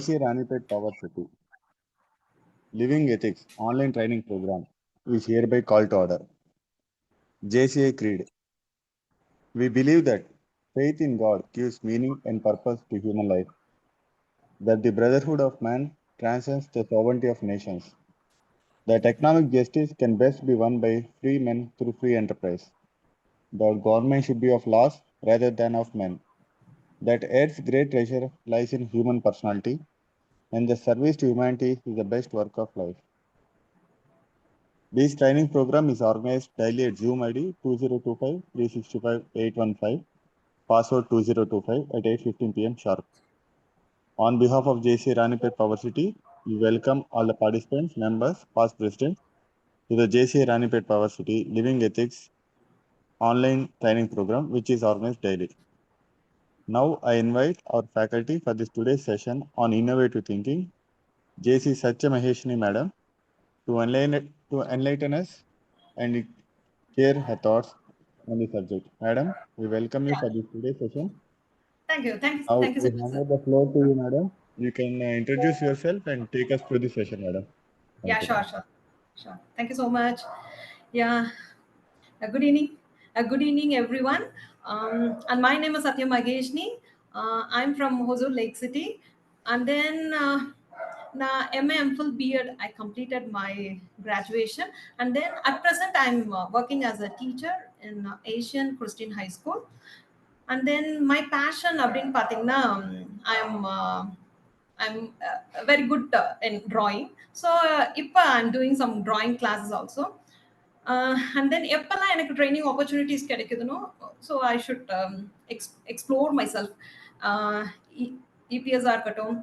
JC Ranipet Power City Living Ethics online training program is hereby called to order. JCA Creed. We believe that faith in God gives meaning and purpose to human life, that the brotherhood of man transcends the sovereignty of nations, that economic justice can best be won by free men through free enterprise, that government should be of laws rather than of men, that Earth's great treasure lies in human personality, and the service to humanity is the best work of life. This training program is organized daily at Zoom ID 2025 365 815, password 2025 at 8:15 p.m. sharp. On behalf of JC Ranipet Power City, we welcome all the participants, members, past presidents to the JC Ranipet Power City Living Ethics online training program, which is organized daily. Now I invite our faculty for this today's session on innovative thinking, JC Satya Maheshini Madam, to enlighten us and share her thoughts on the subject. Madam, we welcome you for this today's session. Thank you. Thank Now you we so much, hand sir. over the floor to you, madam. You can introduce yourself and take us through the session, madam. Yeah, Thank you, sure, madam. sure, sure. Thank you so much. Yeah, good evening. Good evening, everyone. And my name is Satya Mageshni. I'm from Hosur Lake City. And then na MA MPhil BEd, I completed my graduation. And then at present, I'm working as a teacher in Asian Christian High School. And then my passion அப்படின்னு பார்த்தீங்கன்னா I'm very good in drawing. So இப்போ I'm doing some drawing classes also. And then எப்பெல்லாம் எனக்கு training opportunities கிடைக்குதுனோ so I should explore myself. இபிஎஸ்ஆ இருக்கட்டும்,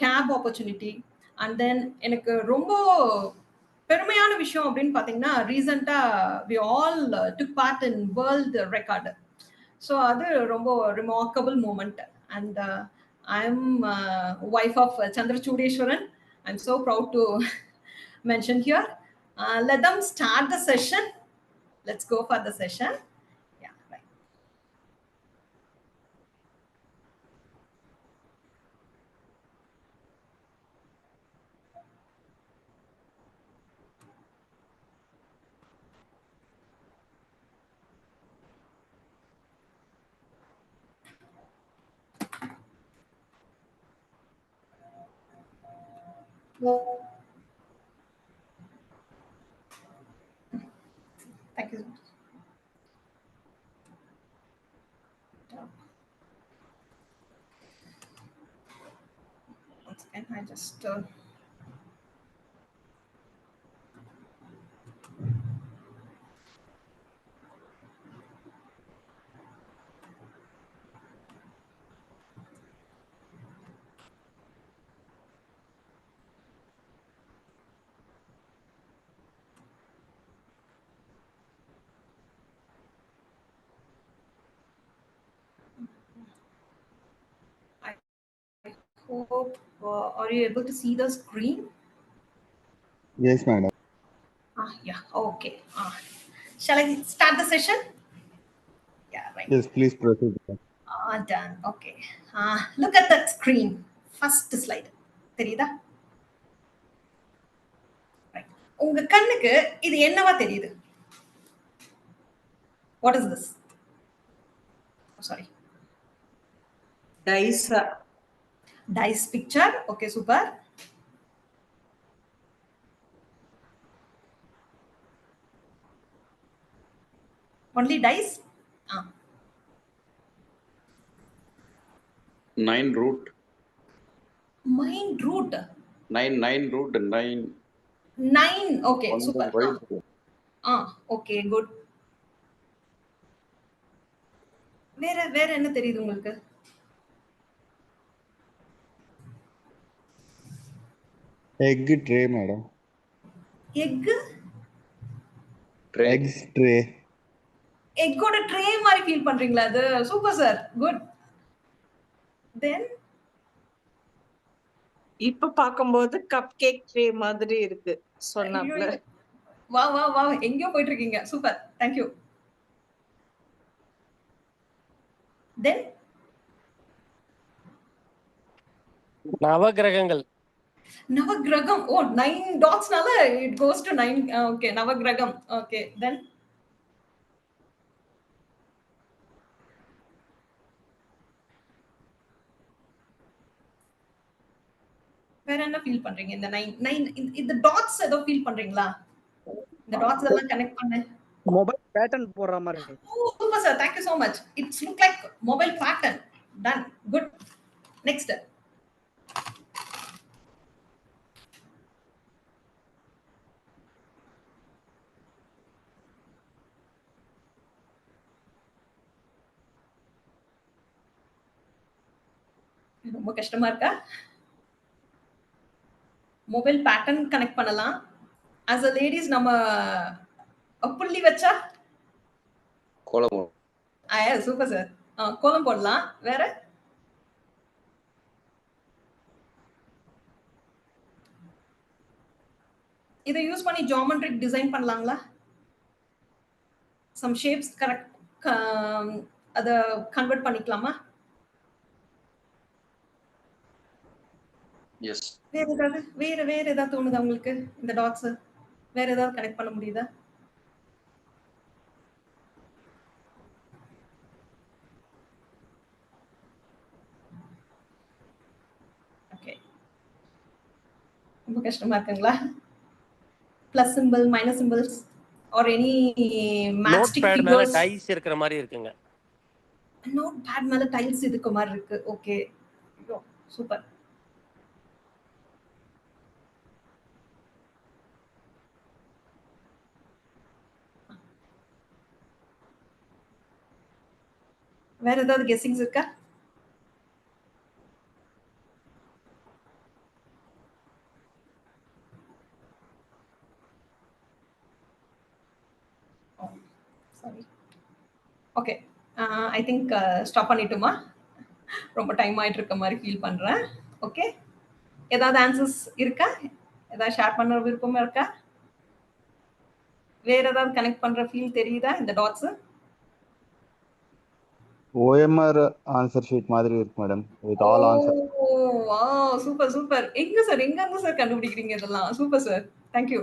கேப் opportunity. And then எனக்கு ரொம்ப பெருமையான விஷயம் அப்படின்னு பார்த்தீங்கன்னா ரீசெண்டாக we all took part in world record. So அது ரொம்ப remarkable moment. And I'm wife of Chandra Chudeshwaran. I'm so proud to mention here. Let them start the session. Let's go for the session. Yeah, right. Thank you. Once again, I just I hope are you able to see the screen? Yes, madam. Yeah, okay. Shall I start the session? Yeah, right. Yes, please proceed. Done. Okay. Look at that screen. First slide. தெரியுதா? Right. உங்க கண்ணுக்கு இது என்னவா தெரியுது? What is this? Oh, sorry. Dice. Dice picture. Okay, super. Only dice? 9 root. Mind root. 9 root 9. 9. Okay, super. Okay, good. வேற என்ன தெரியுது உங்களுக்கு? Egg tray, madam. Egg? Eggs tray. எக்கோட ட்ரே மாதிரி ஃபீல் பண்றீங்களா? அது சூப்பர் சார், குட். தென் இப்ப பாக்கும்போது கப் கேக் ட்ரே மாதிரி இருக்கு சொன்னாப்ல. வா வா வா, எங்கேயோ போயிட்டு இருக்கீங்க. Super, thank you. தென் நவகிரகங்கள். Navagraham. Oh, 9 dots nala it goes to 9. Okay, Navagraham. Okay, then வேற என்ன ஃபீல் பண்றீங்க இந்த 9 இந்த டாட்ஸ் ஏதோ ஃபீல் பண்றீங்களா? இந்த டாட்ஸ் எல்லாம் கனெக்ட் பண்ணு. மொபைல் பேட்டர்ன் போடுற மாதிரி இருக்கு. Oh, super sir. Thank you so much. It's look like mobile pattern. Done. Good. Next. ரொம்ப கஷ்டமா இருக்கா? மொபைல் பேட்டர்ன் கனெக்ட் பண்ணலாம். as a ladies நம்ம புள்ளி வச்சா கோலம். Super sir. கோலம் போடலாம். வேற இதை யூஸ் பண்ணி ஜியோமெட்ரிக் டிசைன் பண்ணலாங்களா? சம் ஷேப்ஸ் கரெக்ட் அத கன்வெர்ட் பண்ணிக்கலாமா? எஸ். வேற ஏதாவது தோணுதா உங்களுக்கு? இந்த டாட்ஸ் வேற ஏதாவது கனெக்ட் பண்ண முடியுதா? ஓகே, ரொம்ப கஷ்டமா இருக்குங்களா? Plus simple, minus symbols or any matchstick notepad மேல ஃபிகர்ஸ். டைல்ஸ் இருக்கிற மாதிரி இருக்குங்க. நோட் பேட் மேல டைல்ஸ் இருக்க மாதிரி இருக்கு. Okay, super. வேற ஏதாவது கெஸ்ஸிங்ஸ் இருக்கா? Sorry. Okay, I think stop பண்ணிட்டுமா? ரொம்ப டைம் ஆயிட்டு இருக்க மாதிரி ஃபீல் பண்றேன். ஓகே, ஏதாவது ஆன்சர்ஸ் இருக்கா? ஏதாவது ஷேர் பண்ண விருப்பமா இருக்கா? வேற ஏதாவது கனெக்ட் பண்ற ஃபீல் தெரியுதா இந்த டாட்ஸ்? OMR ஆன்சர் ஷீட் மாதிரி இருக்கு madam, with all answer. O wow, super super. எங்க இருந்து சார் கண்டுபிடிக்கிறீங்க இதெல்லாம்? Super sir, thank you.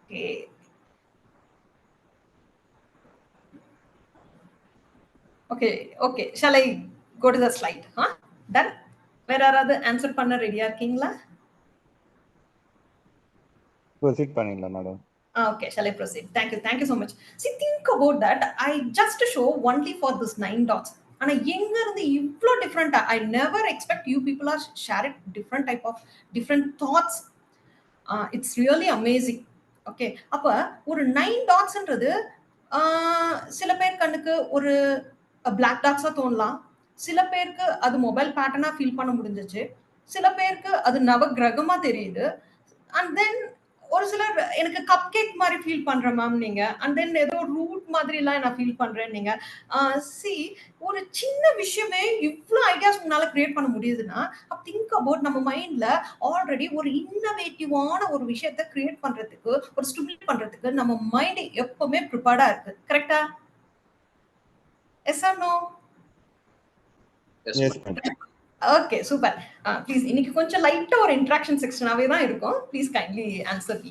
Okay, okay okay, shall I go to the slide? Done. வேற யாராவது ஆன்சர் பண்ண ரெடியா இருக்கீங்களா? ப்ரொசீட் பண்ணிடலாம் madam. Okay, shall I proceed? Thank you so much. See, think about that. I just show only for this 9 dots. ஆனா எங்க இருந்து இவ்ளோ டிஃபரெண்டா? I never expect you people are share different type of different thoughts. It's really amazing. Okay, அப்ப ஒரு 9 dotsன்றது சில பேர் கண்ணுக்கு ஒரு black dots-ஆ தோணலாம். சில பேருக்கு அது மொபைல் பேட்டர்னா ஃபீல் பண்ண முடிஞ்சிச்சு. சில பேருக்கு அது நவகிரகமா தெரியுது. அண்ட் தென் ஒரு சிலர் எனக்கு கப் கேக் மாதிரி ஃபீல் பண்றேன் மேம் நீங்க. அண்ட் தென் ஏதோ ரூட் மாதிரி எல்லாம் நான் ஃபீல் பண்றேன் நீங்க. சி, ஒரு சின்ன விஷயமே இவ்ளோ ஐடியாஸ் உங்களால கிரியேட் பண்ண முடியுதுன்னா, திங்க் அபவுட் நம்ம மைண்ட்ல ஆல்ரெடி ஒரு இன்னோவேட்டிவான ஒரு விஷயத்தை கிரியேட் பண்றதுக்கு, ஒரு ஸ்டிமுலேட் பண்றதுக்கு நம்ம மைண்ட் எப்பவுமே ப்ரிப்பேர்டா இருக்கு. கரெக்டா? Yes or no? Yes madam. Okay, super. Please இன்னைக்கு கொஞ்சம் லைட்டா ஒரு இன்டராக்ஷன் செக்ஷனாவே தான் இருக்கும். Please kindly answer me.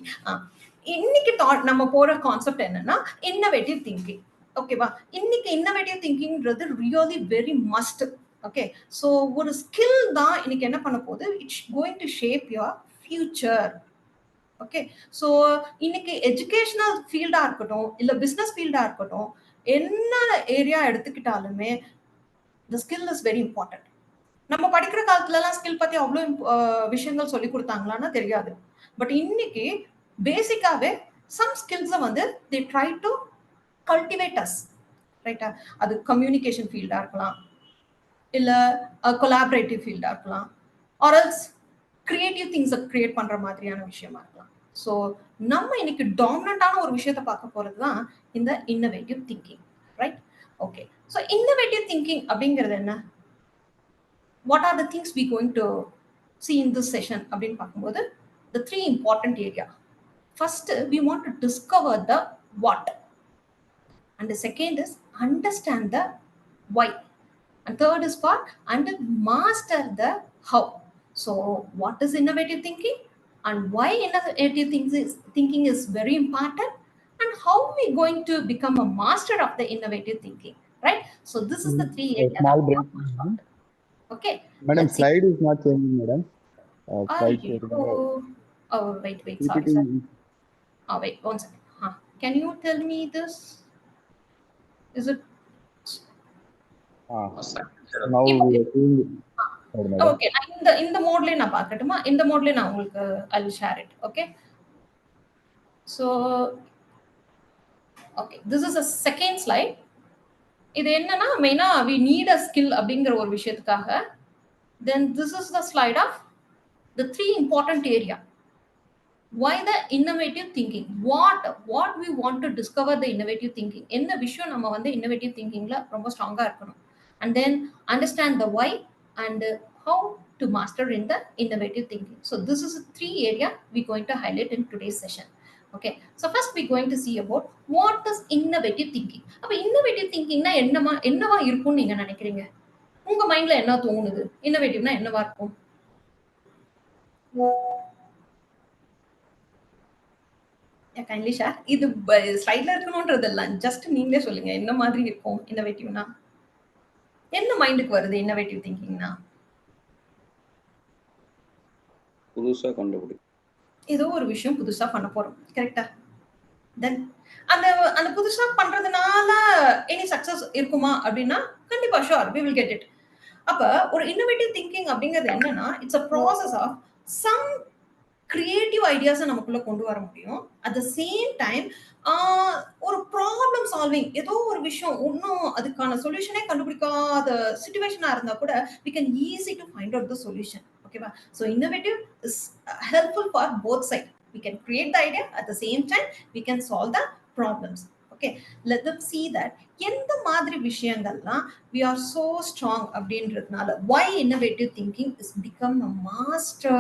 இன்னைக்கு நம்ம போற கான்செப்ட் என்னன்னா இன்னோவேட்டிவ் திங்கிங். ஓகேவா? இன்னைக்கு இன்னோவேட்டிவ் திங்கிங்ன்றது really very must. Okay, so ஒரு ஸ்கில் தான் இன்னைக்கு என்ன பண்ண போகுது, it's going to shape your future. Okay, so இன்னைக்கு எஜுகேஷனல் ஃபீல்டா இருக்கட்டும், இல்ல பிசினஸ் ஃபீல்டா இருக்கட்டும், என்ன ஏரியா எடுத்துக்கிட்டாலுமே the skill is very important. நம்ம படிக்கிற காலத்துல எல்லாம் ஸ்கில் பத்தி அவ்வளவு விஷயங்கள் சொல்லி கொடுத்தாங்களான்னா தெரியாது. பட் இன்னைக்கு பேசிக்காவே சம் ஸ்கில்ஸை வந்து they try to cultivate us. ரைட்டா? அது கம்யூனிகேஷன் ஃபீல்டா இருக்கலாம், இல்ல கொலாபரேட்டிவ் ஃபீல்டா இருக்கலாம், ஆர் எல்ஸ் கிரியேட்டிவ் திங்ஸை கிரியேட் பண்ற மாதிரியான விஷயமா இருக்கலாம். ஸோ நம்ம இன்னைக்கு டாமினண்டான ஒரு விஷயத்த பார்க்க போறது தான் இந்த innovative thinking. Right? Okay, so innovative thinking அப்படிங்கிறது என்ன? What are the things we going to see in this session அப்படின்னு பார்க்கும்போது, the three important area. First, we want to discover the what, and the second is understand the why, and third is for and master the how. So what is innovative thinking, and why innovative thinking is very important, and how we going to become a master of the innovative thinking, right? So this is the three A areas small that we break. are going to talk. Okay, Madam, let's see. slide is not changing, madam. Slide Wait, sorry, sir. Wait, 1 second. Can you tell me this? Is it now we are seeing it, madam. okay? இந்த மோட்லயே நான் பார்க்கட்டுமா? இந்த மோட்லயே நான் உங்களுக்கு I will share it. Okay. So okay, this is a second slide. இது என்னன்னா மெயினா we need a skill அப்படிங்கிற ஒரு விஷயத்துக்காக. Then this is the slide of the three important area. Why the innovative thinking? What we want to discover the innovative thinking. என்ன விஷயம் நம்ம வந்து innovative thinkingல ரொம்ப ஸ்ட்ராங்கா இருக்கணும். And then understand the why and how to master in the innovative thinking. So this is a three area we're going to highlight in today's session. Okay, so first we're going to see about what is innovative thinking. அப்ப innovative thinkingனா என்னவா இருக்கும்னு நீங்க நினைக்கிறீங்க? உங்க மைண்ட்ல என்ன தோணுது? இன்னோவேட்டிவ்னா என்னவா இருக்கும்? Kindly share. இது ஸ்லைட்ல இருக்கணும்ன்றது இல்ல, ஜஸ்ட் நீங்களே சொல்லுங்க என்ன மாதிரி இருக்கும் இன்னோவேட்டிவ்னா. என்ன மைண்டுக்கு வருது இன்னோவேட்டிவ் திங்கிங்னா? புதுசா கண்டுபிடி, ஏதோ ஒரு விஷயம் புதுசா பண்ண போறோம், கரெக்டா? தென் அந்த அந்த புதுசா பண்றதுனால எனி சக்சஸ் இருக்குமா அப்படின்னா கண்டிப்பா sure we will get it. அப்ப ஒரு இன்னோவேட்டிவ் திங்கிங் அப்படிங்கிறது என்னன்னா it's a process of some creative ஐடியாஸை நமக்குள்ள கொண்டு வர முடியும். அட் த சேம் டைம் ஒரு ப்ராப்ளம் சால்விங், ஏதோ ஒரு விஷயம் இன்னும் அதுக்கான சொல்யூஷனே கண்டுபிடிக்காத சிச்சுவேஷனா இருந்தா கூட we can easy to find out the solution. ஓகேவா? So innovative is helpful for both side. we can create the idea, at the same time we can solve the problems. Okay, let them see that எந்த மாதிரி விஷயங்கள்லாம் we are so strong அப்படின்றதுனால why innovative thinking is become a master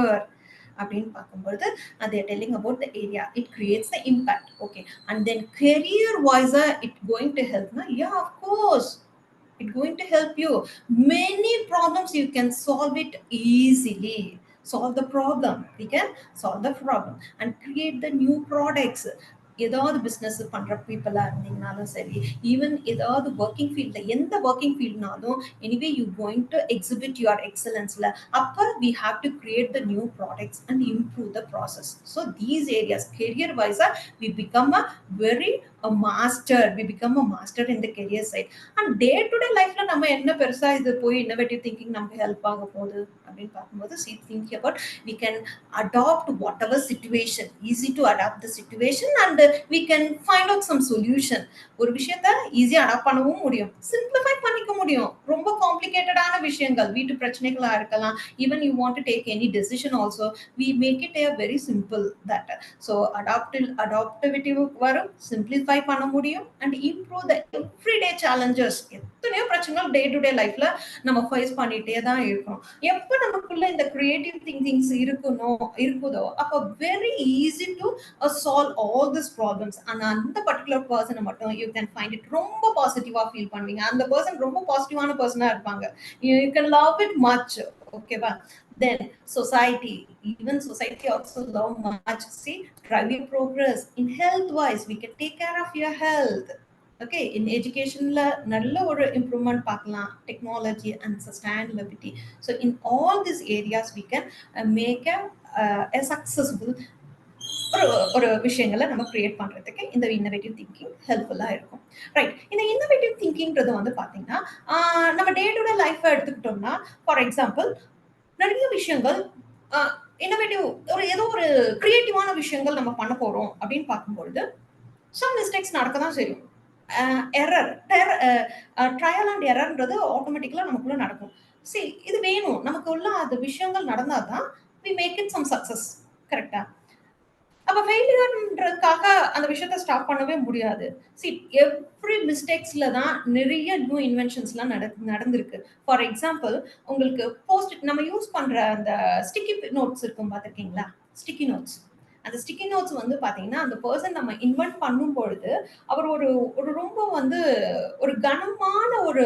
அப்படின்னு பார்க்கும்போது they are telling about the area it creates the impact. Okay, and then career wise it going to help na? Yeah, of course it going to help you. Many problems you can solve it easily. Solve the problem, we can solve the problem and create the new products. ஏதாவது business பண்ற பீப்புளா இருந்தீங்கனாலும் சரி, even ஏதாவது working ஃபீல்ட்ல எந்த working ஃபீல்ட்னாலும் anyway you going to exhibit your எக்ஸலன்ஸ்ல, அப்ப we have to create the new products and improve the process. So these areas career வைஸா we become a very master, we become a master in the career side. And day to day லைஃப்ல நம்ம என்ன பெருசா இது போய் innovative thinking நமக்கு help ஆக போகுது அப்படின்னு பார்க்கும்போது see think about we can adopt whatever situation, easy to adapt the situation and we can find out some solution. ஒரு விஷயத்தை ஈஸியா அடாப்ட் பண்ணவும் முடியும், சிம்பிளிஃபை பண்ணிக்க முடியும். ரொம்ப காம்ப்ளிகேட்டடான விஷயங்கள், வீட்டு பிரச்சனைகளா இருக்கலாம், even you want to take any decision also we make it a very simple that. So adaptivity வரும், சிம்பிளிஃபை பண்ண முடியும் and improve the everyday challenges. எத்தனையோ பிரச்சனைகள் டே டு டே லைஃப்ல நம்ம ஃபேஸ் பண்ணிட்டே தான் இருக்கோம். எப்ப நமக்குள்ள இந்த கிரியேட்டிவ் திங்கிங்ஸ் இருக்குதோ அப்போ very easy to solve all this problems. அந்த பர்டிகுலர் பர்சனை மட்டும் யூ கேன் ஃபைண்ட் இட் ரொம்ப பாசிட்டிவா ஃபீல் பண்ணுவீங்க. அந்த பர்சன் ரொம்ப பாசிட்டிவான பர்சனா இருப்பாங்க, you can love it much. ஓகேவா? Then society, even society also love much. See, driving progress in health wise, we can take care of your health. Okay, in educationல நல்ல ஒரு இம்ப்ரூவ்மெண்ட் பார்க்கலாம், technology and sustainability. So in all this areas we can make a successful ஒரு விஷயங்களை நம்ம create பண்றதுக்கு இந்த innovative thinking ஹெல்ப்ஃபுல்லா இருக்கும். ரைட், இந்த இன்னோவேட்டிவ் திங்கிங்கிறது வந்து பாத்தீங்கன்னா நம்ம டே டு டே லைஃப் எடுத்துக்கிட்டோம்னா, ஃபார் எக்ஸாம்பிள் நிறைய விஷயங்கள் இன்னோவேட்டிவ் ஏதோ ஒரு கிரியேட்டிவான விஷயங்கள் நம்ம பண்ண போறோம் அப்படின்னு பார்க்கும்பொழுது சம் மிஸ்டேக்ஸ் நடக்க தான் செய்யும். எரர், ட்ரையல் அண்ட் எரர்ன்றது ஆட்டோமேட்டிக்கலா நமக்குள்ள நடக்கும். சரி, இது வேணும், நமக்கு உள்ள அந்த விஷயங்கள் நடந்தாதான் we make it some success. கரெக்டா? அப்ப ஃபெயிலியர்ன்றதுக்காக அந்த விஷயத்தை ஸ்டாப் பண்ணவே முடியாது. சி, எவ்ரி மிஸ்டேக்ஸ்ல தான் நிறைய நியூ இன்வென்ஷன்ஸ்லாம் நடந்திருக்கு. ஃபார் எக்ஸாம்பிள், உங்களுக்கு போஸ்ட் நம்ம யூஸ் பண்ற அந்த ஸ்டிக்கி நோட்ஸ் இருக்கும் பார்த்துருக்கீங்களா? Sticky notes. அந்த ஸ்டிக்கி நோட்ஸ் வந்து பாத்தீங்கன்னா அந்த பர்சன் நம்ம இன்வென்ட் பண்ணும் பொழுது அவர் ஒரு ஒரு ரொம்ப வந்து ஒரு கனமான ஒரு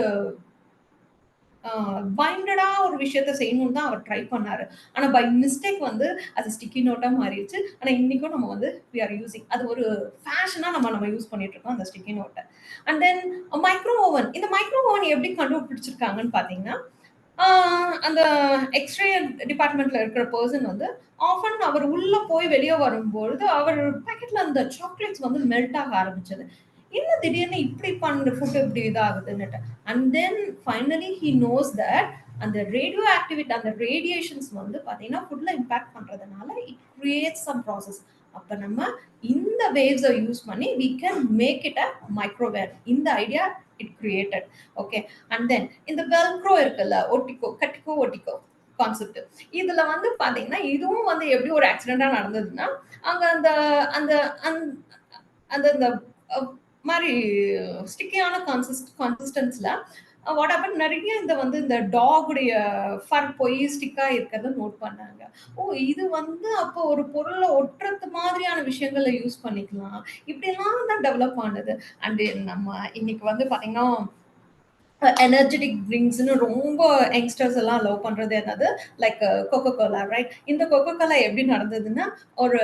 பைண்டடா ஒரு விஷயத்த செய்யணும்னு தான் அவர் ட்ரை பண்ணாரு. ஆனா பை மிஸ்டேக் வந்து அது ஸ்டிக்கி நோட்டா மாறிடுச்சு. ஆனா இன்னைக்கும் நம்ம வந்து we are using அது ஒரு ஃபேஷனா நம்ம யூஸ் பண்ணிட்டு இருக்கோம் அந்த ஸ்டிக்கி நோட்ட. And then micro oven. இந்த மைக்ரோ ஓவன் எப்படி கண்டுபிடிச்சிருக்காங்கன்னு பாத்தீங்கன்னா அந்த எக்ஸ்ரே டிபார்ட்மெண்ட்ல இருக்கிற பர்சன் வந்து ஆஃபன் அவர் உள்ள போய் வெளியே வரும்பொழுது அவர் பாக்கெட்ல அந்த சாக்லேட்ஸ் வந்து மெல்ட் ஆக ஆரம்பிச்சது. என்ன திடீர்னு இப்படி பண்ண ஃபுட் இப்படி இதாகுதுன்னுட்டு. And then finally he knows that அந்த ரேடியோ ஆக்டிவிட்டி அந்த ரேடியேஷன்ஸ் வந்து பாத்தீங்கன்னா ஃபுட்ல இம்பாக்ட் பண்றதுனால இட் கிரியேட்ஸ் சம் ப்ராசஸ். அப்ப நம்ம இந்த வேவ்ஸை யூஸ் பண்ணி we can make it a microwave. இந்த idea it created. Okay. And then இந்த velcro இருக்குல்ல, ஒட்டிக்கோ கட்டிக்கோ ஒட்டிக்கோ கான்செப்ட். இதுல வந்து பாத்தீங்கன்னா இதுவும் வந்து எப்படி ஒரு ஆக்சிடென்டா நடந்ததுன்னா அங்க அந்த அந்த அந்த மாதிரி ஸ்டிக்கியான கன்சிஸ்டன்ஸ்ல வாட் ஹேப்பன் நிறைய இந்த வந்து இந்த டாகுடைய ஃபர் போய் ஸ்டிக்கா இருக்கிறத நோட் பண்ணாங்க. இது வந்து அப்போ ஒரு பொருளை ஒட்டுறது மாதிரியான விஷயங்களை யூஸ் பண்ணிக்கலாம். இப்படிலாம் தான் டெவலப் ஆனது. அண்ட் நம்ம இன்னைக்கு வந்து பாத்தீங்கன்னா எனர்ஜெட்டிக் ட்ரிங்க்ஸ்னு ரொம்ப யங்ஸ்டர்ஸ் எல்லாம் லவ் பண்றது என்னது லைக் கோகோ கோலா, ரைட்? இந்த கோகோ கோலா எப்படி நடந்ததுன்னா ஒரு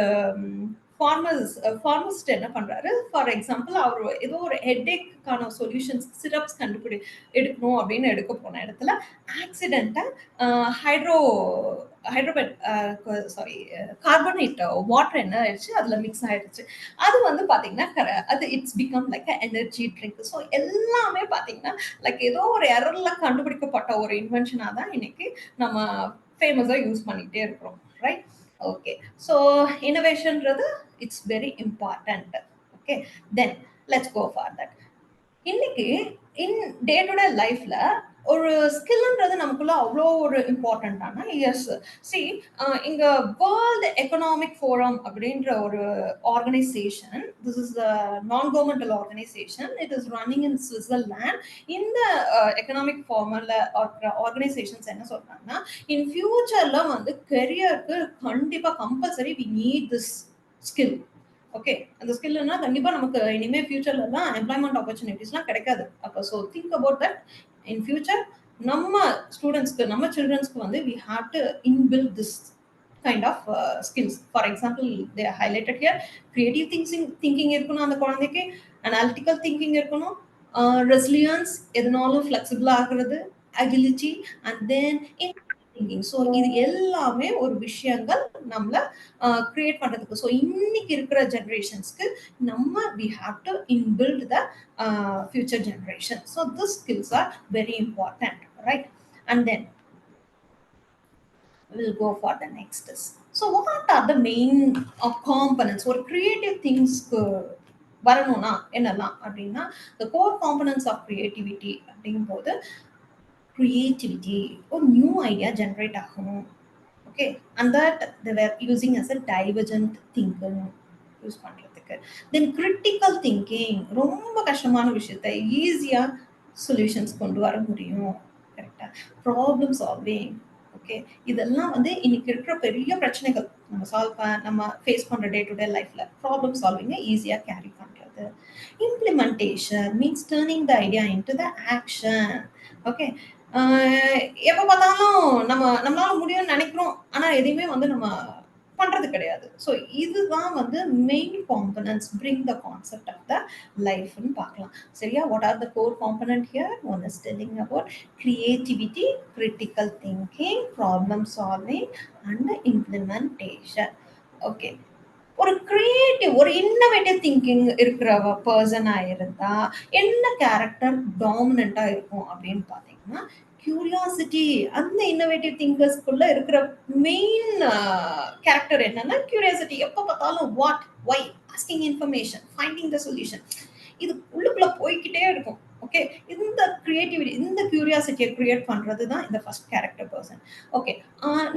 ஃபார்மசிஸ்ட் என்ன பண்றாரு, ஃபார் எக்ஸாம்பிள் அவர் ஏதோ ஒரு ஹெட்டேக்கான சொல்யூஷன்ஸ் சிரப்ஸ் எடுக்கணும் அப்படின்னு எடுக்க போன இடத்துல ஆக்சிடென்ட்டா கார்பனேட் வாட்டர் என்ன ஆயிடுச்சு, அதுல மிக்ஸ் ஆயிடுச்சு. அது வந்து பாத்தீங்கன்னா அது it's become like energy drink. So எல்லாமே பாத்தீங்கன்னா லைக் ஏதோ ஒரு எரர்ல கண்டுபிடிக்கப்பட்ட ஒரு இன்வென்ஷனா தான் இன்னைக்கு நம்ம ஃபேமஸா யூஸ் பண்ணிட்டே இருக்கிறோம், ரைட்? ஓகே. ஸோ இன்னோவேஷன்றது it's very important. Okay, then let's go for that. இன்னைக்கு இன் டே டு டே லைஃப்ல ஒரு ஸ்கில்ன்றது நமக்குள்ள அவ்வளோ ஒரு இம்பார்ட்டன்டான எஸ் சி இங்க வேர்ல்டு எக்கனாமிக் ஃபோரம் அப்படின்ற ஒரு organisation, this is non governmental organisation, it is running in Switzerland. இந்த எக்கனாமிக் ஃபார்மல்ல ஆர்கனைசேஷன்ஸ் என்ன சொல்றாங்கன்னா இன் ஃபியூச்சர்ல வந்து கெரியருக்கு கண்டிப்பா compulsory we need this skill. Okay, அந்த ஸ்கில்னா கண்டிப்பா நமக்கு இனிமே ஃபியூச்சர்ல எல்லாம் எம்ப்ளாய்மெண்ட் ஆப்பர்ச்சுனிட்டிஸ்லாம் கிடைக்காது. அப்போ so think about that in future நம்ம ஸ்டூடெண்ட்ஸ்க்கு நம்ம சில்ட்ரன்ஸ்க்கு வந்து we have to inbuilt this kind of skills. For example they highlighted here creative thinking இருக்கணும் அந்த குழந்தைக்கு, அனாலிட்டிக்கல் திங்கிங் இருக்கணும், ரெசிலியன்ஸ் எதுனாலும் ஃபிளெக்சிபிளா ஆகுறது, அகிலிட்டி, அண்ட் தென் திங்கிங். ஸோ இது எல்லாமே ஒரு விஷயங்கள் நம்மள கிரியேட் பண்றதுக்கு. ஸோ இன்னைக்கு இருக்கிற ஜெனரேஷன்ஸ்க்கு நம்ம we have to inbuild the future generation. So these skills are very important, right? And then we'll go for the next. So what are the main components or creative things வரணும்னா என்னெல்லாம் அப்படின்னா the core components of creativity அப்படிங்கும்போது creativity or new idea generate ஆகும். Okay, and that they were using as a divergent thinking use பண்றதுக்கு. Then critical thinking ரொம்ப கஷ்டமான விஷயத்தை ஈஸியா சொல்யூஷன்ஸ் கொண்டு வர முடியும், கரெக்டா? Problem solving. ஓகே, இதெல்லாம் வந்து இன்னைக்கு இருக்கிற பெரிய பிரச்சனைகள் நம்ம ஃபேஸ் பண்ற டே டு டே லைஃப்ல ப்ராப்ளம் சால்விங்கை ஈஸியா கேரி பண்றது. Implementation means turning the idea into the action. Okay, எப்ப பார்த்தாலும் நம்மளால முடியும்னு நினைக்கிறோம், ஆனா எதையுமே வந்து நம்ம பண்றது கிடையாது. ஸோ இதுதான் வந்து main components bring the concept of the லைஃப்னு பார்க்கலாம். சரியா? What are the core component here? One is telling about creativity, critical thinking, problem solving and implementation. Okay, ஒரு கிரியேட்டிவ் ஒரு இன்னோவேட்டிவ் திங்கிங் இருக்கிற பர்சனா இருந்தா என்ன கேரக்டர் டாமினண்டா இருக்கும் அப்படின்னு பாத்தீங்கன்னா கியூரியாசிட்டி. அந்த இன்னோவேட்டிவ் திங்கர்ஸ்குள்ள இருக்கிற மெயின் கேரக்டர் என்னன்னா கியூரியாசிட்டி. எப்ப பார்த்தாலும் what, why, asking information, finding the solution, இது உள்ளுக்குள்ள போய்கிட்டே இருக்கும். ஓகே, இந்த கிரியேட்டிவிட்டி இந்த கியூரியாசிட்டியை கிரியேட் பண்றது தான் இந்த ஃபர்ஸ்ட் கேரக்டர் பர்சன். ஓகே,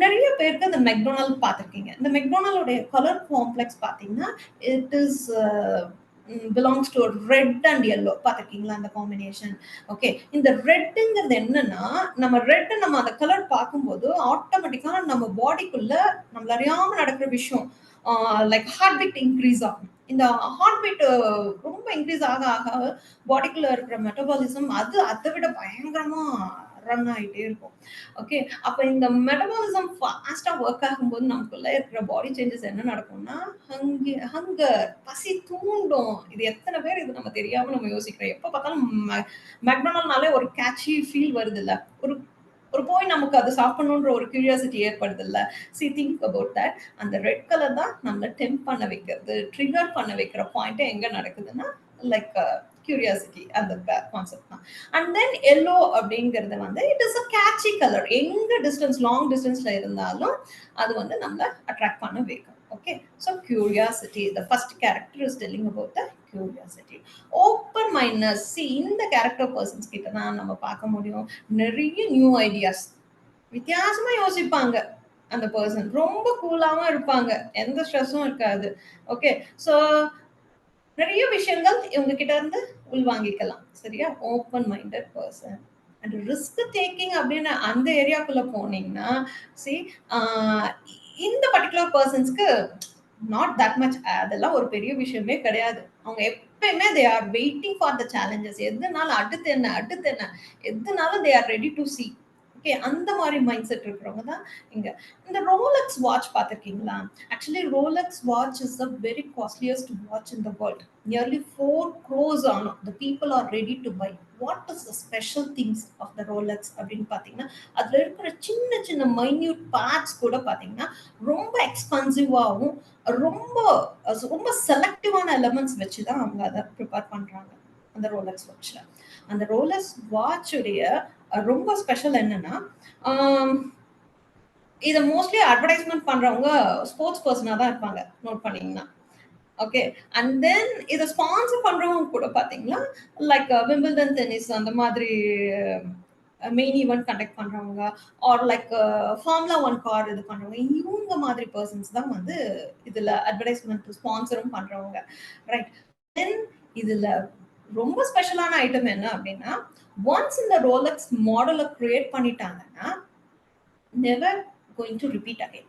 நிறைய பேருக்கு இந்த மெக்டொனால்ட் பார்த்துருக்கீங்க. இந்த மெக்டொனால்டோடைய கலர் காம்ப்ளெக்ஸ் பார்த்தீங்கன்னா it is belongs to red and yellow. பார்த்துருக்கீங்களா அந்த காம்பினேஷன்? ஓகே, இந்த ரெட்டுங்கிறது என்னன்னா, நம்ம ரெட் நம்ம அந்த கலர் பார்க்கும்போது ஆட்டோமேட்டிக்கா நம்ம பாடிக்குள்ள நம்மள அறியாம நடக்கிற விஷயம், லைக் ஹார்ட் பீட் இன்க்ரீஸ் ஆகும். இந்த ஹார்ட் பீட் ரொம்ப இன்க்ரீஸ் ஆக ஆக பாடிக்குள்ள இருக்கிற மெட்டபாலிசம் அது அதை விட பயங்கரமா ரன் ஆகிட்டே இருக்கும். ஓகே, அப்ப இந்த மெட்டபாலிசம் ஃபாஸ்டா ஒர்க் ஆகும்போது நமக்குள்ள இருக்கிற பாடி சேஞ்சஸ் என்ன நடக்கும்னா, ஹங்கர், பசி தூண்டும். இது எத்தனை பேர் இது நம்ம தெரியாம நம்ம யோசிக்கிறோம். எப்ப பார்த்தாலும் மெக்டொனால்ட்னாலே ஒரு கேட்சி ஃபீல் வருது இல்ல, ஒரு போய் நமக்கு அது சாப்பிடணுன்ற ஒரு கியூரியாசிட்டி ஏற்படுது இல்ல. C think about that. அந்த ரெட் கலர் தான் நம்மள டெம்ப் பண்ண வைக்கிறது, ட்ரிகர் பண்ண வைக்கிற பாயிண்ட் எங்க நடக்குதுன்னா, லைக் கியூரியாசிட்டி, அந்த கான்செப்ட் தான். அண்ட் தென் எல்லோ அப்படிங்கிறது வந்து it is a catchy colour. எங்க டிஸ்டன்ஸ், லாங் டிஸ்டன்ஸ்ல இருந்தாலும் அது வந்து நம்மள அட்ராக்ட் பண்ண வைக்கும். Okay, so curiosity, the first character is telling about the curiosity. Open mindedness. See, இந்த character persons கிட்ட தான் நம்ம பார்க்க முடியும் நிறைய நியூ ஐடியாஸ். வித்தியாசமா யோசிப்பாங்க அந்த பர்சன். ரொம்ப கூலாவும் இருப்பாங்க, எந்த ஸ்ட்ரெஸ்ஸும் இருக்காது. ஓகே, ஸோ நிறைய விஷயங்கள் இவங்க கிட்ட இருந்து உள்வாங்கிக்கலாம். சரியா? Open minded person. And risk taking அப்படின்னு அந்த ஏரியாக்குள்ள போனீங்கன்னா, சி இந்த பர்டிகுலர் பர்சன்ஸ்க்கு நாட் தட் மச், அதெல்லாம் ஒரு பெரிய விஷயமே கிடையாது. அவங்க எப்பயுமே they are waiting for the challenges. எதுனாலும் அடுத்து என்ன, அடுத்து என்ன, எதுனாலும் they are ready to C. Okay, அந்த மாதிரி மைண்ட் செட் இருக்கிறவங்க தான் இங்க. இந்த ரோலெக்ஸ் வாட்ச் பார்த்துருக்கீங்களா? Actually Rolex watch is the very costliest watch in the world. Nearly 4 crores ஆனும் the people are ready to buy. What is the special things of the Rolex அப்படின்னு பார்த்தீங்கன்னா, அதுல இருக்கிற சின்ன சின்ன மைன்யூட் பார்ட்ஸ் கூட பார்த்தீங்கன்னா ரொம்ப எக்ஸ்பென்சிவாகவும் ரொம்ப ரொம்ப செலக்டிவான எலமெண்ட்ஸ் வச்சு தான் அவங்க அதை ப்ரிப்பேர் பண்றாங்க அந்த ரோலெக்ஸ் வாட்ச்ல. அந்த ரோலெக்ஸ் வாட்சுடைய ரொம்ப ஸ்பெஷல் என்னன்னா, இதை மோஸ்ட்லி அட்வர்டைஸ்மெண்ட் பண்றவங்க ஸ்போர்ட்ஸ் பர்சனா தான் இருப்பாங்க, நோட் பண்ணீங்கன்னா. ஓகே, அண்ட் தென் இதை ஸ்பான்சர் பண்றவங்க கூட பாத்தீங்கன்னா லைக் விம்பிள்டன் டென்னிஸ் அந்த மாதிரி மெயின் ஈவெண்ட் கண்டக்ட் பண்றவங்க, ஆர் லைக் ஃபார்முலா 1 கார் இது பண்றவங்க, இவங்க மாதிரி பர்சன்ஸ் தான் வந்து இதுல அட்வர்டைஸ்மெண்ட் ஸ்பான்சரும் பண்றவங்க. ரைட், தென் இதுல ரொம்ப ஸ்பெஷலான ஐட்டம் என்ன அப்படின்னா, ஒன்ஸ் இந்த ரோலெக்ஸ் மாடலை கிரியேட் பண்ணிட்டாங்கன்னா never going to repeat again.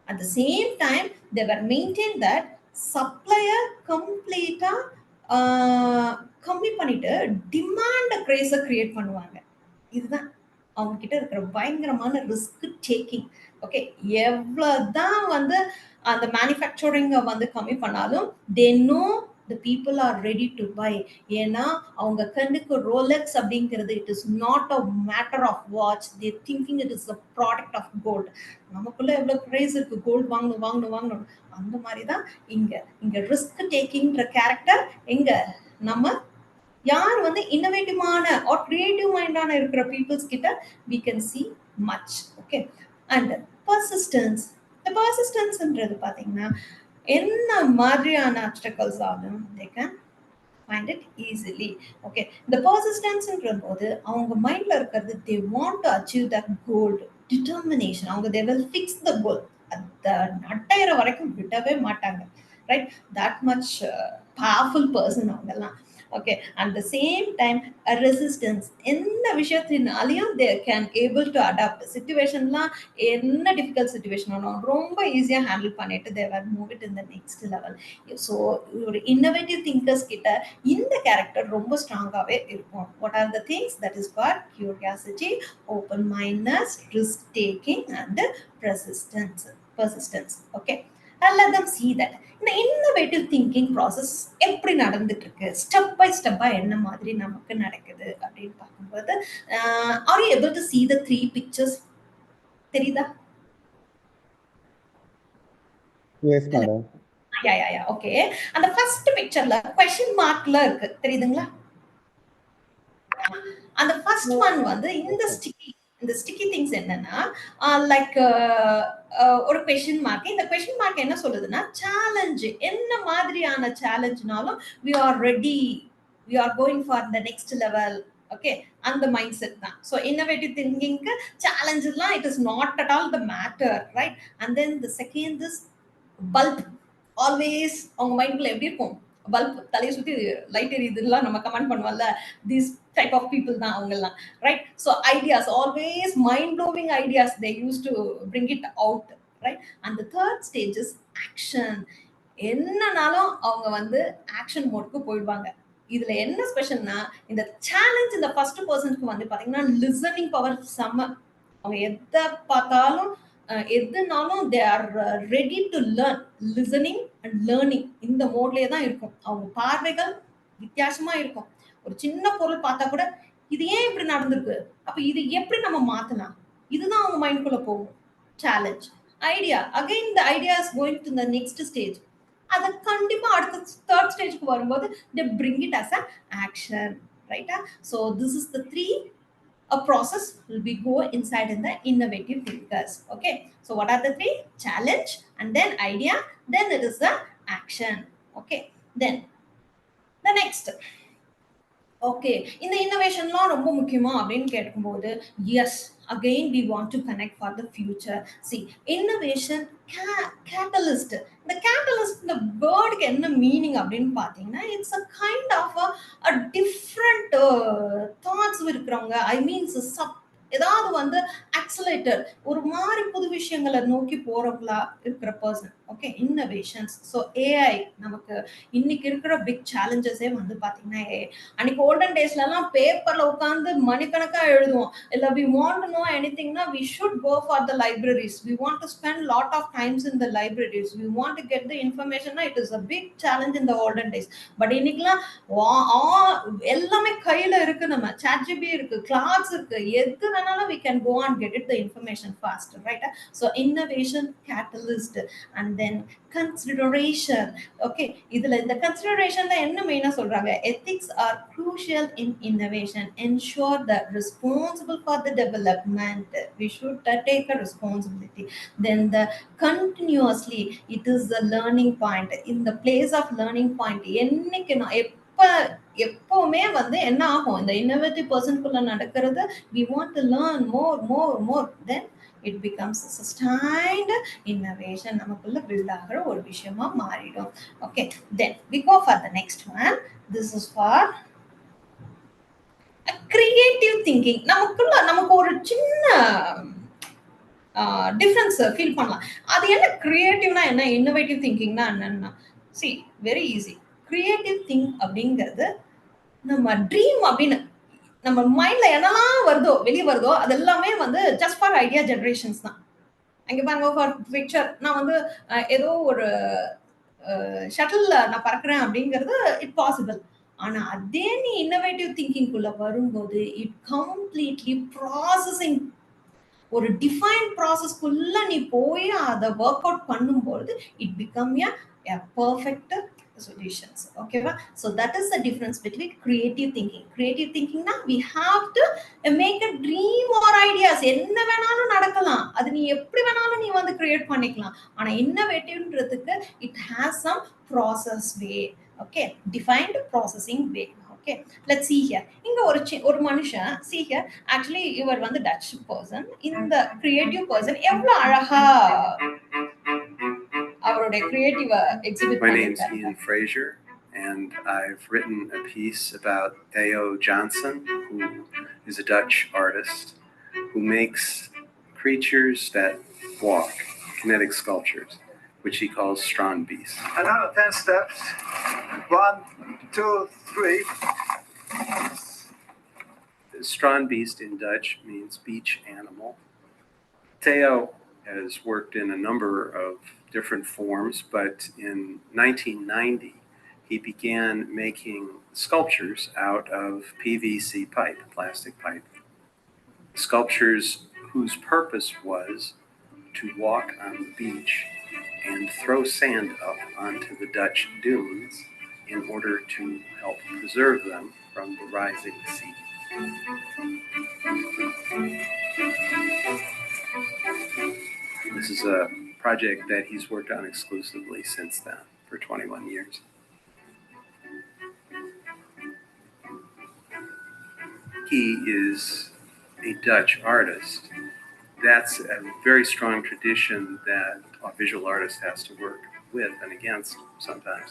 At the same time they were maintain that supplier கம்ப்ளீட்டா கம்மி பண்ணிட்டு டிமாண்ட் கிரேஸை கிரியேட் பண்ணுவாங்க. இதுதான் அவங்க கிட்ட இருக்கிற பயங்கரமான ரிஸ்க் டேக்கிங். ஓகே, எவ்வளவுதான் வந்து அந்த மேனுஃபேக்சரிங் வந்து கம்மி பண்ணாலும் they know the people are ready to buy. ஏன்னா அவங்க கண்ணுக்கு ரோலெக்ஸ் அப்படிங்கிறது it is not a matter of watch, they thinking it is a product of gold. நமக்குள்ள எவ்வளவு கிரேஸ் இருக்கு, கோல்டு வாங்கணும் வாங்கணும் வாங்கணும். அந்த மாதிரி தான் இங்க ரிஸ்க் டேக்கிங்ன்ற கேரக்டர் எங்க நம்ம யார் வந்து இன்னோவேட்டிவான ஆர் கிரியேட்டிவ் மைண்டான இருக்கிற பீப்புள்ஸ் கிட்ட we can see much. Okay, and persistence. இந்த பர்சிஸ்டன்ஸ்ன்றது பாத்தீங்கன்னா என்ன மாதிரியான obstacles ஆகும் they can find it easily. Okay, இந்த பர்சிஸ்டன்ஸ்ன்ற போது அவங்க மைண்ட்ல இருக்கிறது they want to achieve that goal, determination. அவங்க they will fix the goal. அந்த அடையிற வரைக்கும் விடவே மாட்டாங்க. Right, that much powerful person அவங்கெல்லாம். Okay, at the same time a resistance. என்ன விஷயத்தினாலையும் they can able to adapt. சிச்சுவேஷன்லாம் என்ன டிஃபிகல்ட் சிச்சுவேஷன் ஆனாலும் ரொம்ப ஈஸியா ஹேண்டில் பண்ணிட்டு they will move it in the next level. So ஒரு இன்னோவேட்டிவ் திங்கர்ஸ் கிட்ட இந்த கேரக்டர் ரொம்ப ஸ்ட்ராங்காவே இருக்கும். What are the things? That is called curiosity, open mindness, risk taking and persistence. Okay, and let them see that இந்த innovative thinking process எப்படி நடந்துட்டு இருக்கு, ஸ்டெப் பை ஸ்டெப்பா என்ன மாதிரி நமக்கு நடக்குது அப்படின்னு பார்க்கும்போது are you able to see the 3 pictures? தெரியுதா? Yes madam. Yeah. Okay, அந்த ஃபர்ஸ்ட் பிக்சர்ல क्वेश्चन மார்க்ல இருக்கு, தெரியுதுங்களா? அந்த ஃபர்ஸ்ட் ஒன் வந்து இந்த ஸ்டிக்கி திங்ஸ் என்னன்னா லைக் ஒரு क्वेश्चन மார்க். இந்த क्वेश्चन மார்க் என்ன சொல்லுதுன்னா சேலஞ்ச். என்ன மாதிரியான சேலஞ்ச்னாலும் we are ready, we are going for the next level. Okay, அந்த மைண்ட் செட் தான். ஸோ இன்னோவேட்டிவ் திங்கிங்க்கு சேலஞ்சஸ்லாம் it is not at all the matter. Right, and then the second is bulb. Always அவங்க மைண்ட்ல எப்படி இருக்கும், பல்ப் தலையை சுத்தி லைட் எரியுதுலாம் நம்ம கமெண்ட் பண்ணுவோம்ல, these type of people தான் அவங்கெல்லாம், right? So ideas, always mind blowing ideas they used to bring it out, right? And the third stage is action. என்னனாலும் அவங்க வந்து ஆக்ஷன் மோட்க்கு போயிடுவாங்க. இதுல என்ன ஸ்பெஷல்னா, இந்த சேலஞ்ச் இந்த ஃபர்ஸ்ட் பர்சனுக்கு வந்து பாத்தீங்கன்னா லிசனிங் பவர் செம்ம. அவங்க எத பார்த்தாலும் எதுனாலும் they are ready to learn. Listening and learning இந்த மோட்லயே தான் இருக்கும். அவங்க பார்வைகள் வித்தியாசமா இருக்கும். ஒரு சின்ன பொருள் பார்த்தா கூட இது ஏன் இப்படி நடந்திருக்கு, அப்ப இது எப்படி நம்ம மாத்தலாம், இதுதான் அவங்க மைண்ட்குள்ள போகும். Challenge idea, again the idea is going to the next stage. அத கண்டிப்பா அடுத்த தேர்ட் ஸ்டேஜ்க்கு வரும்போது they bring it as an action, right? So this is the three a process will be go inside in the innovative thinkers. Okay, so what are the three? Challenge, and then idea, then it is the action. Okay, then the next. Okay, இந்த இன்னோவேஷன்லாம் ரொம்ப முக்கியமா அப்படின்னு கேட்கும்போது, yes, again we want to connect for the future. C, innovation catalyst. இந்த catalyst இந்த வேர்டுக்கு என்ன மீனிங் அப்படின்னு பார்த்தீங்கன்னா, it's a kind of a different thoughts இருக்கிறவங்க. ஐ மீன்ஸ் ஏதாவது வந்து ஆக்சலேட்டர், ஒரு மாதிரி புது விஷயங்களை நோக்கி போறவங்களா இருக்கிற person. Okay, innovations. So AI நமக்கு இன்னைக்கு இருக்கிற பிக் சேலஞ்சஸே வந்து பாத்தீங்கன்னா ஏஐ. அன்னைக்கு ஓல்டன் டேஸ்ல எல்லாம் பேப்பர்ல உட்காந்து மணிக்கணக்கா எழுதுவோம். இல்ல வி வாண்ட் டு நோ எனிதிங்னா we should go for the libraries. We want to spend lot of times in the libraries. We want to get the information. It is a big challenge in the olden days. But இன்னைக்குலாம் எல்லாமே கையில இருக்கு. நம்ம ChatGPT இருக்கு, class இருக்கு, எது வேணாலும் we can go and get it the information fast, right? So innovation catalyst, and then consideration. Okay, இதுல இந்த considerationல என்ன மெயினா சொல்றாங்க, ethics are crucial in innovation, ensure that responsible for the development, we should take a responsibility. Then the continuously, it is the learning point. In the place of learning point, என்னைக்கு எப்பவுமே வந்து என்ன ஆகும், இந்த இன்னோவேட்டிவ் பர்சனுக்குள்ள நடக்கிறது, we want to learn more, then it becomes a sustained innovation, நமக்குள்ள build ஆகிற ஒரு விஷயமா மாறிடும். Okay, then we go for the next one. This is for a creative thinking. நமக்கு ஒரு சின்ன டிஃபரன்ஸ் ஃபீல் பண்ணலாம். அது என்ன கிரியேட்டிவ்னா என்ன, இன்னோவேட்டிவ் திங்கிங்னா என்னன்னா, C very easy. Creative think அப்படிங்கிறது நம்ம ட்ரீம் அப்படின்னு நம்ம மைண்ட்ல என்னெல்லாம் வருதோ வெளியே வருதோ அது எல்லாமே வந்து ஜஸ்ட் ஃபார் ஐடியா ஜெனரேஷன்ஸ் தான். அங்க பாருங்க, ஃபார் பிக்சர் நான் வந்து ஏதோ ஒரு ஷட்டில் நான் பறக்கிறேன் அப்படிங்கிறது இட் பாசிபிள். ஆனா அதே நீ இன்னோவேட்டிவ் திங்கிங்குள்ள வரும்போது இட் கம்ப்ளீட்லி ப்ராசஸிங், ஒரு டிஃபைன் ப்ராசஸ்க்குள்ள நீ போய் அதை ஒர்க் அவுட் பண்ணும்போது it become a perfect solutions. Okay, so that is the difference between creative thinking. Creative thinking na we have to make a dream or ideas, என்ன வேணாலும் நடக்கலாம், அது நீ எப்படி வேணாலும் நீ வந்து கிரியேட் பண்ணிக்கலாம். ஆனா இன்னோவேட்டிவ்ன்றதுக்கு it has some process way. Okay, defined processing way. Okay, let's see here. இங்க ஒரு மனுஷன், see here, actually இவர் வந்து Dutch person. இந்த creative person எவ்வளவு அழகா அவருடைய creative exhibit My name's பண்ணிருக்காரு. Ian Fraser, and I've written a piece about Theo Johnson, who is a Dutch artist who makes creatures that walk, kinetic sculptures, which he calls Strandbeest. And now 10 steps. 1, 2, 3. Strandbeest in Dutch means beach animal. Theo has worked in a number of different forms, but in 1990, he began making sculptures out of PVC pipe, plastic pipe. Sculptures whose purpose was to walk on the beach and throw sand up onto the Dutch dunes in order to help preserve them from the rising sea. This is a project that he's worked on exclusively since then for 21 years. He is a Dutch artist. That's a very strong tradition that a visual artist has to work with and against sometimes.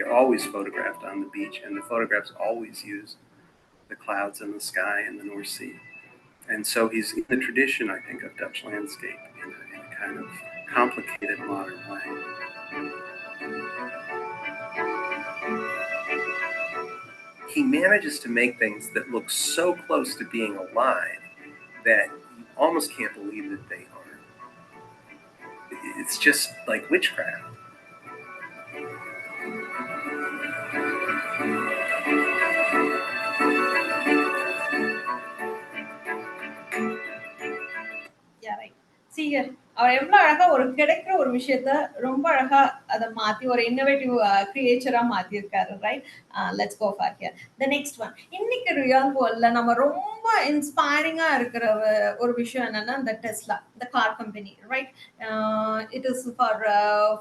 they're always photographed on the beach, and the photographs always use the clouds and the sky and the North Sea. And so he's in the tradition, I think, of Dutch landscape in a kind of complicated modern way. He manages to make things that look so close to being alive that you almost can't believe that they are. It's just like witchcraft. Yeah, right. See here. அவர் எவ்வளவு அழகா ஒரு கிடைக்கிற ஒரு விஷயத்த ரொம்ப அழகா அதை மாத்தி ஒரு இன்னோவேட்டிவ் கிரியேச்சரா மாத்தி இருக்காரு, right? Let's go for here the next one. இன்னைக்கு ரியல் வேர்ல்ட்ல நம்ம ரொம்ப இன்ஸ்பைரிங்கா இருக்கிற ஒரு விஷயம் என்னன்னா இந்த டெஸ்லா, இந்த car company, right? It is for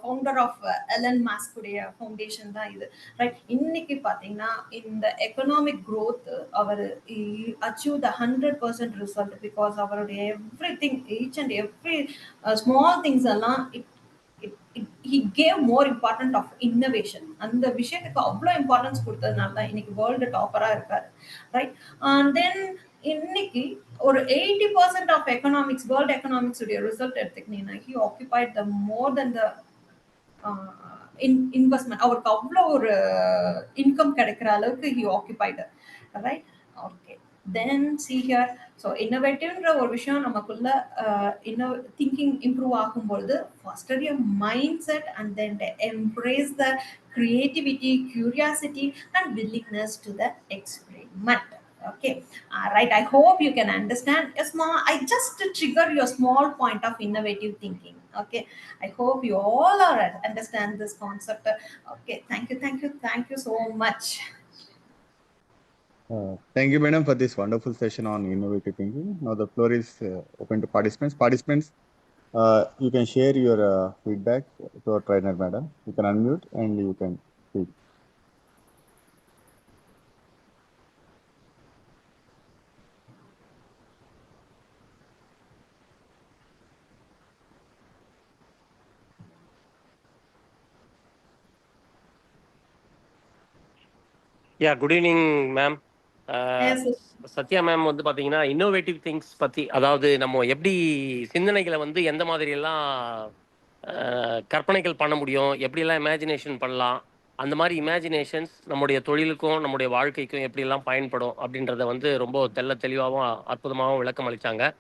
founder of Elon Musk உடைய ஃபவுண்டேஷன் தான் இது, ரைட்? இன்னைக்கு பாத்தீங்கன்னா இந்த எக்கனாமிக் growth அவர் அச்சீவ் த 100% ரிசல்ட் பிகாஸ் அவருடைய every thing, each and every small things எல்லாம் he gave more important of innovation. அந்த விஷயத்துக்கு அவ்வளவு இம்பார்ட்டன்ஸ் கொடுத்ததுனால தான் இன்னைக்கு வேர்ல்டு டாப்பரா இருக்காரு, ரைட்? அண்ட் தென் இன்னைக்கு ஒரு 80% ஆஃப் எக்கனாமிக்ஸ், வேர்ல்டு எக்கனாமிக்ஸ் உடைய ரிசல்ட் எடுத்துக்கிட்டீங்கன்னா he occupied the more than the investment. அவருக்கு அவ்வளோ ஒரு இன்கம் கிடைக்கிற அளவுக்கு he occupied, right? Okay, then see here. So innovative ஒரு விஷயம் நமக்குள்ள thinking improve ஆகும்போது first your mindset and then embrace the creativity, curiosity and willingness to the experiment. Okay, right. I hope you can understand a small, I just trigger your small point of innovative thinking. Okay, I hope you all are understand this concept. Okay, thank you so much. Thank you, madam, for this wonderful session on innovative thinking. Now the floor is open to participants. Participants, you can share your feedback to our trainer, madam. You can unmute and you can speak. Good evening ma'am. Yes, sir. Sathya ma'am வந்து பார்த்தீங்கன்னா innovative things பற்றி, அதாவது நம்ம எப்படி சிந்தனைகளை வந்து எந்த மாதிரியெல்லாம் கற்பனைகள் பண்ண முடியும், எப்படியெல்லாம் இமேஜினேஷன் பண்ணலாம், அந்த மாதிரி இமேஜினேஷன்ஸ் நம்முடைய தொழிலுக்கும் நம்முடைய வாழ்க்கைக்கும் எப்படியெல்லாம் பயன்படும் அப்படின்றத வந்து ரொம்ப தெளிவாகவும் அற்புதமாகவும் விளக்கம் அளித்தாங்க.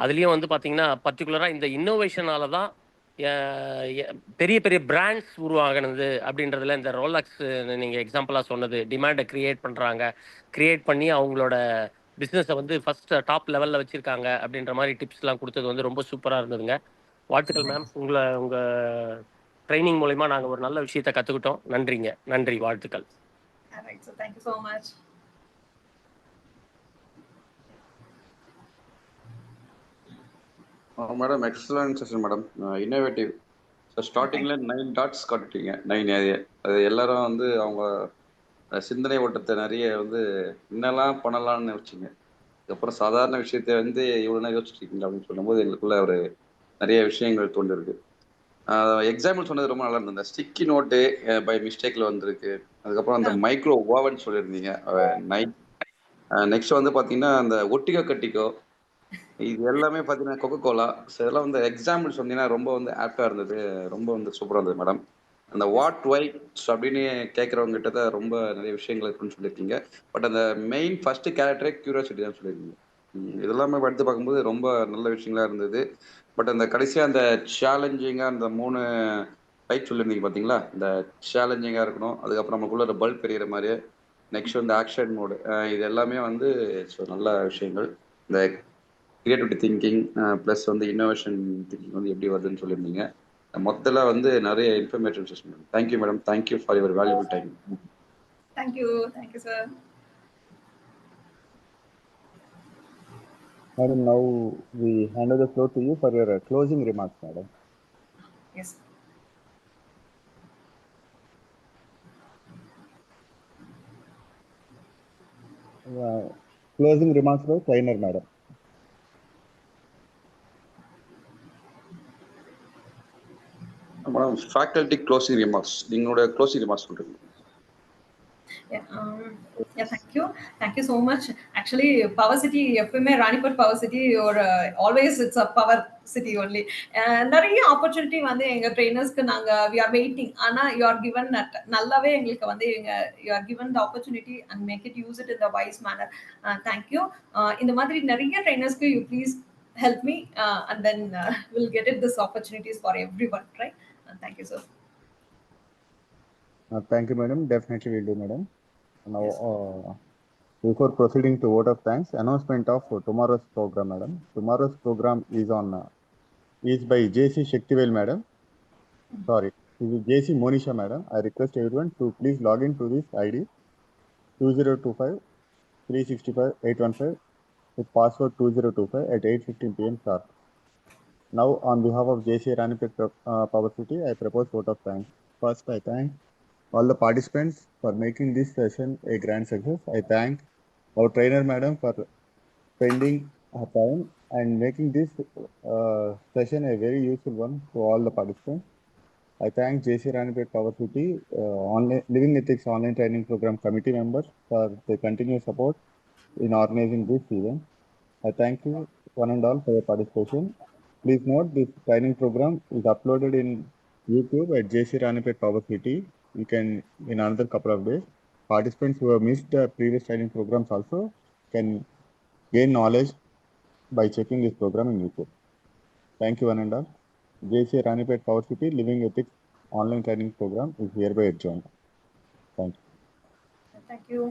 அதுலேயும் வந்து பார்த்தீங்கன்னா பர்டிகுலராக இந்த இன்னோவேஷனால தான் பெரிய பெரிய பிராண்ட்ஸ் உருவாகினது அப்படின்றதுல இந்த ரோலக்ஸ் நீங்கள் எக்ஸாம்பிளாக சொன்னது, டிமாண்டை கிரியேட் பண்ணி அவங்களோட பிஸ்னஸை வந்து ஃபர்ஸ்ட் டாப் லெவலில் வச்சுருக்காங்க அப்படின்ற மாதிரி டிப்ஸ்லாம் கொடுத்தது வந்து ரொம்ப சூப்பராக இருந்ததுங்க. வாழ்த்துக்கள் மேம். உங்கள் ட்ரைனிங் மூலமா நாங்கள் ஒரு நல்ல விஷயத்தை கற்றுக்கிட்டோம். நன்றிங்க. நன்றி, வாழ்த்துக்கள். All right, so thank you so much. Madam excellent session madam. Innovative. So ஸ்டார்டிங்கில் 9 டாட்ஸ் காட்டுட்டீங்க, 9 ஏரியா. அது எல்லாரும் வந்து அவங்க சிந்தனை ஓட்டத்தை நிறைய வந்து என்னெல்லாம் பண்ணலாம்னு வச்சுங்க. அதுக்கப்புறம் சாதாரண விஷயத்தை வந்து இவ்வளோ நேரம் யோசிச்சுருக்கீங்க அப்படின்னு சொல்லும்போது எங்களுக்குள்ள ஒரு நிறைய விஷயங்கள் தோன்றிருக்கு. எக்ஸாம்பிள் சொன்னது ரொம்ப நல்லா இருந்தது. இந்த ஸ்டிக்கி நோட்டு பை மிஸ்டேக்கில் வந்திருக்கு. அதுக்கப்புறம் அந்த மைக்ரோ ஓவன் சொல்லியிருந்தீங்க. நெக்ஸ்ட் வந்து பார்த்தீங்கன்னா அந்த ஒட்டிக்கோ கட்டிக்கோ, இது எல்லாமே பார்த்தீங்கன்னா கொக்கோ கோலா. ஸோ இதெல்லாம் வந்து எக்ஸாம்பிள் சொன்னீங்கன்னா ரொம்ப வந்து ஆப்டாக இருந்தது, ரொம்ப வந்து சூப்பராக இருந்தது மேடம். அந்த வாட் ஒயிட்ஸ் அப்படின்னு கேட்குறவங்க கிட்ட தான் ரொம்ப நிறைய விஷயங்கள் இருக்குன்னு சொல்லியிருக்கீங்க. பட் அந்த மெயின் ஃபர்ஸ்ட் கேரக்டரே கியூரியாசிட்டி தான் சொல்லியிருக்கீங்க. இதெல்லாமே எடுத்து பார்க்கும்போது ரொம்ப நல்ல விஷயங்களா இருந்தது. பட் அந்த கடைசியாக அந்த சேலஞ்சிங்காக அந்த 3 டைப் சொல்லியிருந்தீங்க பார்த்தீங்களா, இந்த சேலஞ்சிங்காக இருக்கணும், அதுக்கப்புறம் நமக்குள்ள ஒரு பல்ப் எறிகிற மாதிரியே, நெக்ஸ்ட் வந்து ஆக்ஷன் மோடு, இது எல்லாமே வந்து ஸோ நல்ல விஷயங்கள். இந்த கிரியேட்டிவிட்டி திங்கிங் ப்ளஸ் வந்து இன்னோவேஷன் திங்கிங் வந்து எப்படி வருதுன்னு சொல்லியிருந்தீங்க. மொத்தத்தில் வந்து நிறைய informative session madam. Thank you madam. Thank you for your valuable time. Thank you sir. Madam, now we hand over the floor to you for your closing remarks, madam. Yes. Closing remarks by trainer, madam. Madam faculty closing remarks, நீங்களோட closing remarks சொல்கிறீங்க. Thank you so much. Actually, Power City, எப்பவுமே Ranipet power city ஒரு always it's a power city only. நிறைய opportunity வந்து எங்க ட்ரெயினர்ஸ்க்கு நாங்க we are waiting. ஆனா யூ ஆர் கிவன் நல்லாவே எங்களுக்கு வந்து you are given the opportunity and make it use it in the wise manner. Thank you. இந்த மாதிரி நிறைய ட்ரெயினர்ஸ்க்கு you please help me and then we'll get it this opportunities for everyone, right? Thank you, sir. Thank you, madam. Definitely we'll do, madam. Now, Yes. Before proceeding to vote of thanks, announcement of tomorrow's program, madam. Tomorrow's program is by JC Shaktivel, madam. Sorry, this is JC Monisha, madam. I request everyone to please log in to this ID 2025 365 815 with password 2025 at 8:15 p.m. sharp. Now, on behalf of JC Ranipet Power City, I propose vote of thanks. First, I thank all the participants for making this session a grand success. I thank our trainer, madam, for spending her time and making this session a very useful one to all the participants. I thank JC Ranipet Power City Living Ethics Online Training Program Committee members for their continued support in organizing this event. I thank you one and all for your participation. Please note this training program is uploaded in YouTube at JC Ranipet Power City. You can in another couple of days. Participants who have missed the previous training programs also can gain knowledge by checking this program in YouTube. Thank you one and all. JC Ranipet Power City Living Ethics Online Training Program is hereby adjourned. Thank you. Thank you.